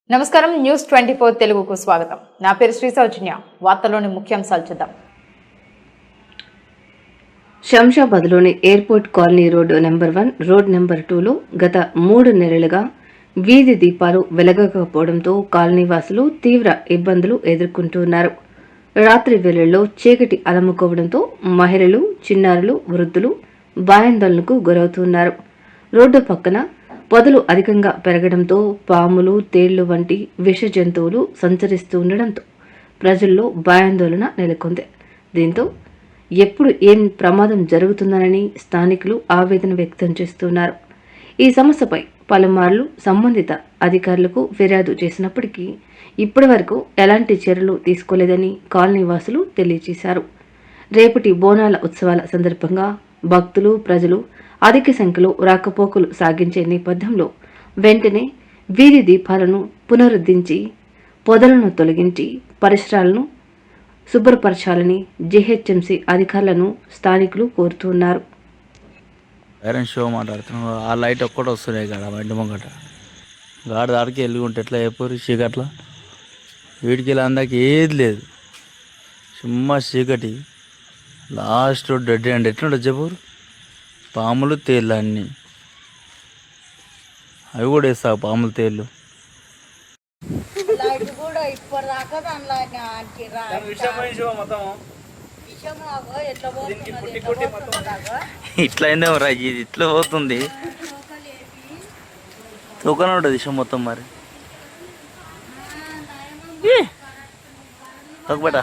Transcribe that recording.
నమస్కారం న్యూస్ 24 తెలుగుకు స్వాగతం. నా పేరు శ్రీ సౌజన్య. వార్తల్లోని ముఖ్యాంశాలు చూద్దాం. శంషాబాద్లోని airport colony road number 1, road number 2లో గత 3 నెలలుగా వీధి దీపాలు వెలగకపోవడంతో కాలనీ వాసులు తీవ్ర ఇబ్బందులు ఎదుర్కొంటున్నారు. రాత్రి వేళల్లో చీకటి అలముకోవడంతో మహిళలు, చిన్నారులు, వృద్ధులు భయాందోళనకు గురవుతున్నారు. రోడ్డు పక్కన పొదలు అధికంగా పెరగడంతో పాములు, తేళ్లు వంటి విష జంతువులు సంచరిస్తూ ఉండడంతో ప్రజల్లో భయాందోళన నెలకొంది. దీంతో ఎప్పుడు ఏం ప్రమాదం జరుగుతుందనని స్థానికులు ఆవేదన వ్యక్తం చేస్తున్నారు. ఈ సమస్యపై పలుమార్లు సంబంధిత అధికారులకు ఫిర్యాదు చేసినప్పటికీ ఇప్పటి వరకు ఎలాంటి చర్యలు తీసుకోలేదని కాలనీ వాసులు తెలియజేశారు. రేపటి బోనాల ఉత్సవాల సందర్భంగా భక్తులు, ప్రజలు అధిక సంఖ్యలో రాకపోకలు సాగించే నేపథ్యంలో వెంటనే వీధి దీపాలను పునరుద్ధరించి పొదలను తొలగించి పరిసరాలను శుభ్రపరచాలని జీహెచ్ఎంసీ అధికారులను స్థానికులు కోరుతున్నారు. ఐరన్ షో మాట్లాడుతున్నాం. ఆ లైట్ ఒక్కటి వస్తున్నాయి కదా బండి ముంగట గాడి దాడికి వెళ్ళుకుంటే ఎట్లా చెప్పారు చీకట్ల వీడికి వెళ్ళి అందాక ఏది లేదు, సుమ్మా చీకటి. లాస్ట్ డెడ్ అండ్ ఎట్లుంటుంది చెప్పారు. పాములు, తేళ్ళు అన్నీ అవి కూడా వేస్తావు పాములు, తేళ్ళు. ఇట్లా అయిందేమో రా, ఇది ఇట్లా పోతుంది. తోకనే ఉంటుంది విషయం మొత్తం. మరి తొక్కబెట్ట